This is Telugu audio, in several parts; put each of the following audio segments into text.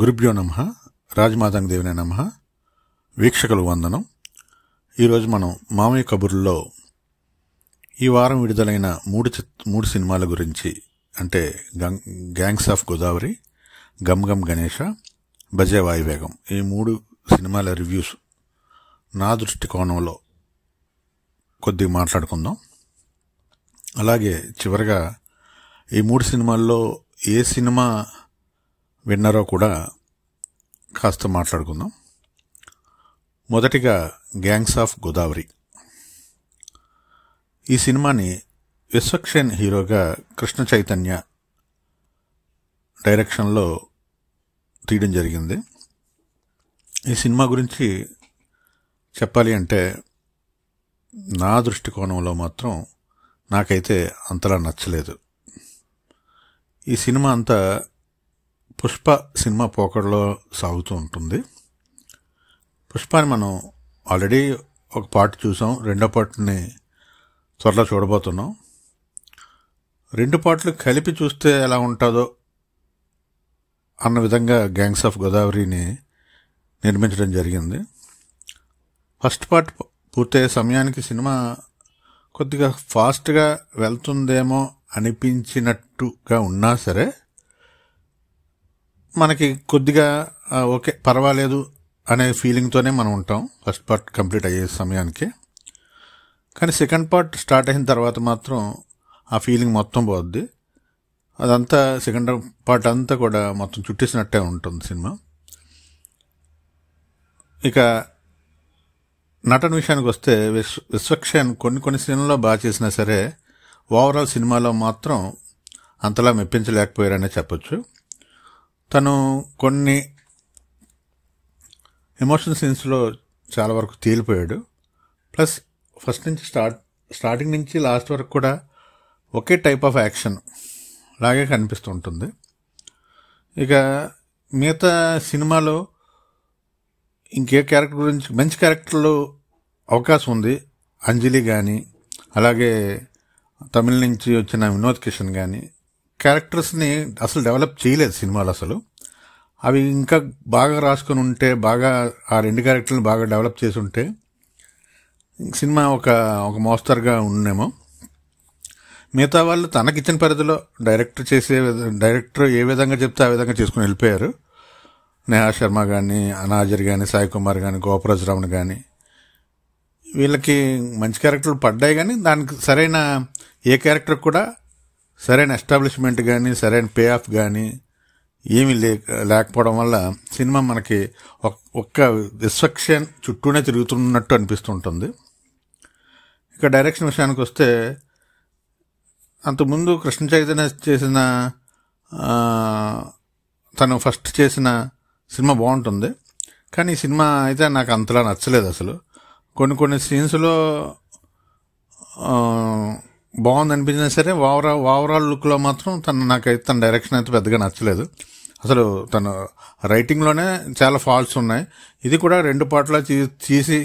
గురుభ్యో నమః. రాజమాతాంగ దేవినే నమః. వీక్షకులు వందనం. ఈరోజు మనం మామయ్య కబుర్లో ఈ వారం విడుదలైన మూడు సినిమాల గురించి, అంటే గ్యాంగ్స్ ఆఫ్ గోదావరి, గమ్ గమ్ గణేష, బజే వాయువేగం, ఈ మూడు సినిమాల రివ్యూస్ నా దృష్టికోణంలో కొద్దిగా మాట్లాడుకుందాం. అలాగే చివరగా ఈ మూడు సినిమాల్లో ఏ సినిమా విన్నరో కూడా కాస్త మాట్లాడుకుందాం. మొదటిగా గ్యాంగ్స్ ఆఫ్ గోదావరి. ఈ సినిమాని విశ్వక్షేణ్ హీరోగా కృష్ణ చైతన్య డైరెక్షన్లో తీయడం జరిగింది. ఈ సినిమా గురించి చెప్పాలి అంటే నా దృష్టికోణంలో మాత్రం నాకైతే అంతలా నచ్చలేదు. ఈ సినిమా అంతా పుష్ప సినిమా పోకడలో సాగుతూ ఉంటుంది. పుష్పాని మనం ఆల్రెడీ ఒక పార్ట్ చూసాం, రెండో పార్ట్ని త్వరలో చూడబోతున్నాం. రెండు పార్ట్లు కలిపి చూస్తే ఎలా ఉంటుందో అన్న విధంగా గ్యాంగ్స్ ఆఫ్ గోదావరిని నిర్మించడం జరిగింది. ఫస్ట్ పార్ట్ పూర్తయ్యే సమయానికి సినిమా కొద్దిగా ఫాస్ట్గా వెళ్తుందేమో అనిపించినట్టుగా ఉన్నా సరే, మనకి కొద్దిగా ఓకే పర్వాలేదు అనే ఫీలింగ్తోనే మనం ఉంటాం ఫస్ట్ పార్ట్ కంప్లీట్ అయ్యే సమయానికి. కానీ సెకండ్ పార్ట్ స్టార్ట్ అయిన తర్వాత మాత్రం ఆ ఫీలింగ్ మొత్తం పోద్ది. అదంతా సెకండ్ పార్ట్ అంతా కూడా మొత్తం చుట్టేసినట్టే ఉంటుంది సినిమా. ఇక నటన విషయానికి వస్తే విశ్వక్షేణ్ కొన్ని సినిమాల్లో బాగా చేసినా సరే ఓవరాల్ సినిమాలో మాత్రం అంతలా మెప్పించలేకపోయారనే చెప్పొచ్చు. తను కొన్ని ఎమోషన్ సీన్స్లో చాలా వరకు తేలిపోయాడు. ప్లస్ ఫస్ట్ నుంచి స్టార్టింగ్ నుంచి లాస్ట్ వరకు కూడా ఒకే టైప్ ఆఫ్ యాక్షన్ లాగే కనిపిస్తూ ఉంటుంది. ఇక మిగతా సినిమాలో ఇంకే క్యారెక్టర్ గురించి మంచి క్యారెక్టర్లు అవకాశం ఉంది. అంజలి కానీ, అలాగే తమిళ నుంచి వచ్చిన వినోద్ కిషన్ కానీ క్యారెక్టర్స్ని అసలు డెవలప్ చేయలేదు సినిమాలో. అసలు అవి ఇంకా బాగా రాసుకొని ఉంటే, బాగా ఆ రెండు క్యారెక్టర్ని బాగా డెవలప్ చేసి ఉంటే సినిమా ఒక మోస్తరుగా ఉండేమో. మిగతా వాళ్ళు తనకిచ్చిన పరిధిలో డైరెక్టర్ ఏ విధంగా చెప్తే ఆ విధంగా చేసుకుని వెళ్ళిపోయారు. నేహా శర్మ కానీ, అనాజర్ కానీ, సాయి కుమార్ కానీ, గోపరాజరామన్ కానీ, వీళ్ళకి మంచి క్యారెక్టర్లు పడ్డాయి. కానీ దానికి సరైన ఏ క్యారెక్టర్ కూడా సరైన ఎస్టాబ్లిష్మెంట్ కానీ, సరైన పే ఆఫ్ కానీ ఏమీ లేకపోవడం వల్ల సినిమా మనకి ఒక్క విశ్వక్షేణ్ చుట్టూనే తిరుగుతున్నట్టు అనిపిస్తుంటుంది. ఇక డైరెక్షన్ విషయానికి వస్తే, అంతకుముందు కృష్ణ చైతన్య చేసిన తను ఫస్ట్ చేసిన సినిమా బాగుంటుంది. కానీ ఈ సినిమా అయితే నాకు అంతలా నచ్చలేదు. అసలు కొన్ని సీన్స్లో బాగుంది అనిపించినా సరే ఓవరాల్ లుక్లో మాత్రం నాకైతే తన డైరెక్షన్ అయితే పెద్దగా నచ్చలేదు. అసలు తన రైటింగ్లోనే చాలా ఫాల్ట్స్ ఉన్నాయి. ఇది కూడా రెండు పార్ట్లో తీసి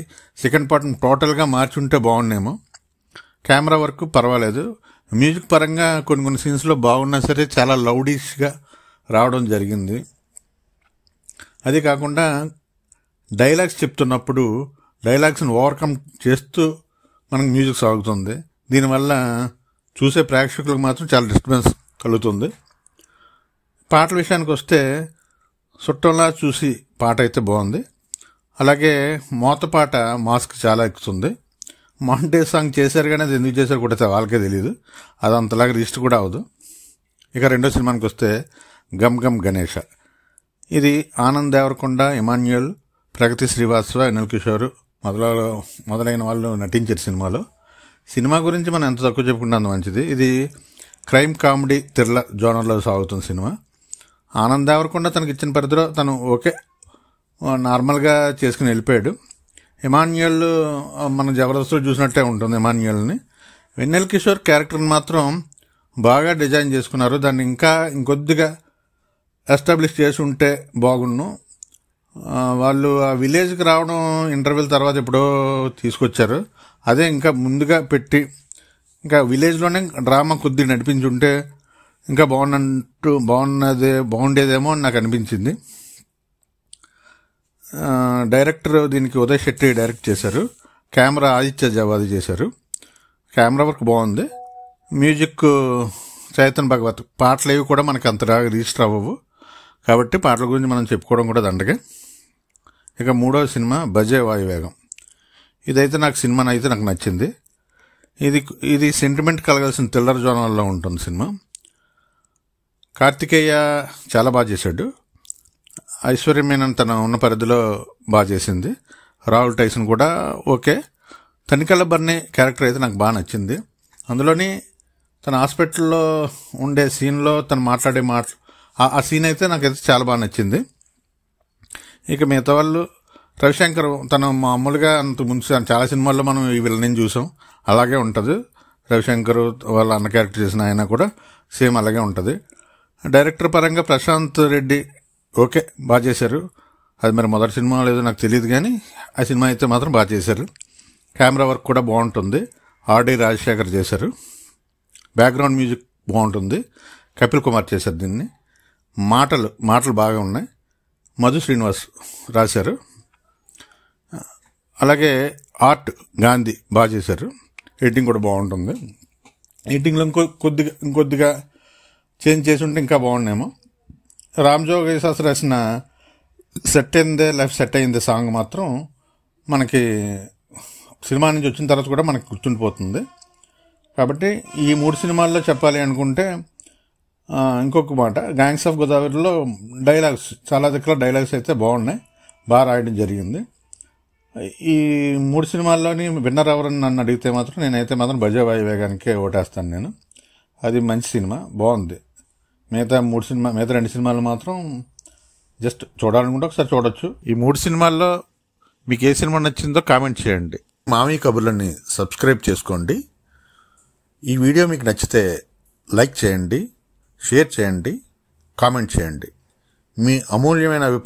సెకండ్ పార్ట్ టోటల్గా మార్చి ఉంటే బాగుండేమో. కెమెరా వర్క్ పర్వాలేదు. మ్యూజిక్ పరంగా కొన్ని సీన్స్లో బాగున్నా సరే చాలా లౌడిష్గా రావడం జరిగింది. అది కాకుండా డైలాగ్స్ చెప్తున్నప్పుడు డైలాగ్స్ని ఓవర్కమ్ చేస్తూ మనకు మ్యూజిక్ సాగుతుంది. దీనివల్ల చూసే ప్రేక్షకులకు మాత్రం చాలా డిస్టర్బెన్స్ కలుగుతుంది. పాటల విషయానికి వస్తే చుట్టంలా చూసి పాట అయితే బాగుంది. అలాగే మోత పాట మాస్క్ చాలా ఎక్కుతుంది. మాంటేజ్ సాంగ్ చేశారు కానీ అది ఎందుకు చేశారు కూడా వాళ్ళకే తెలియదు. అది అంతలాగా రిజిస్టర్ కూడా అవ్వదు. ఇక రెండో సినిమానికి వస్తే గమ్ గమ్ గణేష. ఇది ఆనంద్ దేవరకొండ, ఇమాన్యుయల్, ప్రగతి శ్రీవాత్సవ, అనిల్ కిషోర్ మొదలైన వాళ్ళు నటించారు సినిమాలో. సినిమా గురించి మనం ఎంత తక్కువ చెప్పుకుంటాం మంచిది. ఇది క్రైమ్ కామెడీ థ్రిల్లర్ జోనర్లో సాగుతుంది సినిమా. ఆనంద్ దేవరకొండ తనకి ఇచ్చిన పరిధిలో తను ఓకే నార్మల్గా చేసుకుని వెళ్ళిపోయాడు. ఇమాన్యుయల్ మనం జబర్దస్త్లో చూసినట్టే ఉంటుంది ఇమాన్యుయల్ని. వెన్నెల్ కిషోర్ క్యారెక్టర్ని మాత్రం బాగా డిజైన్ చేసుకున్నారు. దాన్ని ఇంకొద్దిగా ఎస్టాబ్లిష్ చేసి ఉంటే బాగుండు. వాళ్ళు ఆ విలేజ్కి రావడం ఇంటర్వ్యూల తర్వాత ఎప్పుడో తీసుకొచ్చారు. అదే ఇంకా ముందుగా పెట్టి ఇంకా విలేజ్లోనే డ్రామా కొద్దిగా నడిపించుంటే ఇంకా బాగుండేదేమో అని నాకు అనిపించింది. డైరెక్టర్ దీనికి ఉదయ్ శెట్టి డైరెక్ట్ చేశారు. కెమెరా ఆదిత్య జవాది చేశారు. కెమెరా వర్క్ బాగుంది. మ్యూజిక్ చైతన్ భగవత్. పాటలు ఏవి కూడా మనకు అంతగా రిజిస్టర్ అవ్వవు కాబట్టి పాటల గురించి మనం చెప్పుకోవడం కూడా దండగే. ఇక మూడవ సినిమా భజే వాయువేగం. ఇదైతే నాకు నచ్చింది. ఇది సెంటిమెంట్ కలగాల్సిన థ్రిల్లర్ జోనర్లో ఉంటుంది సినిమా. కార్తికేయ చాలా బాగా చేశాడు. ఐశ్వర్య మీనన్ తన ఉన్న పరిధిలో బాగా చేసింది. రాహుల్ టైసన్ కూడా ఓకే. తనికెళ్ళ బర్నీ క్యారెక్టర్ అయితే నాకు బాగా నచ్చింది. అందులోని తన హాస్పిటల్లో ఉండే సీన్లో తను మాట్లాడే ఆ సీన్ అయితే నాకైతే చాలా బాగా నచ్చింది. ఇక మిగతా వాళ్ళు రవిశంకర్ తను మామూలుగా అంత ముందు చాలా సినిమాల్లో మనం ఈ విలన్ చూసాం, అలాగే ఉంటుంది. రవిశంకర్ వాళ్ళ అన్న క్యారెక్టర్ చేసిన ఆయన కూడా సేమ్ అలాగే ఉంటుంది. డైరెక్టర్ పరంగా ప్రశాంత్ రెడ్డి ఓకే బాగా చేశారు. అది మరి మొదటి సినిమా లేదో నాకు తెలియదు కానీ ఆ సినిమా అయితే మాత్రం బాగా చేశారు. కెమెరా వర్క్ కూడా బాగుంటుంది. ఆర్డి రాజశేఖర్ చేశారు. బ్యాక్గ్రౌండ్ మ్యూజిక్ బాగుంటుంది. కపిల్ కుమార్ చేశారు దీన్ని. మాటలు బాగా ఉన్నాయి. మధు శ్రీనివాస్ రాశారు. అలాగే ఆర్ట్ గాంధీ బాగా చేశారు. ఎడిటింగ్ కూడా బాగుంటుంది. ఎడిటింగ్లో ఇంకొద్దిగా చేంజ్ చేసి ఉంటే ఇంకా బాగుండేమో. రామ్జోగ శాస్త్రి రాసిన సెట్ అయిందే సాంగ్ మాత్రం మనకి సినిమా నుంచి వచ్చిన తర్వాత కూడా మనకి గుర్తుండిపోతుంది. కాబట్టి ఈ 3 సినిమాల్లో చెప్పాలి అనుకుంటే ఇంకొక మాట, గ్యాంగ్స్ ఆఫ్ గోదావరిలో డైలాగ్స్ చాలా దగ్గర డైలాగ్స్ అయితే బాగున్నాయి, బాగా రాయడం జరిగింది. ఈ 3 సినిమాల్లోని విన్నర్ ఎవరని నన్ను అడిగితే మాత్రం నేనైతే మాత్రం భజే వాయువేగానికే ఓటేస్తాను నేను. అది మంచి సినిమా, బాగుంది. మిగతా 2 సినిమాలు మాత్రం జస్ట్ చూడాలనుకుంటే ఒకసారి చూడొచ్చు. ఈ 3 సినిమాల్లో మీకు ఏ సినిమా నచ్చిందో కామెంట్ చేయండి. మామయ్య కబుర్లని సబ్స్క్రైబ్ చేసుకోండి. ఈ వీడియో మీకు నచ్చితే లైక్ చేయండి, షేర్ చేయండి, కామెంట్ చేయండి. మీ అమూల్యమైన అభిప్రాయం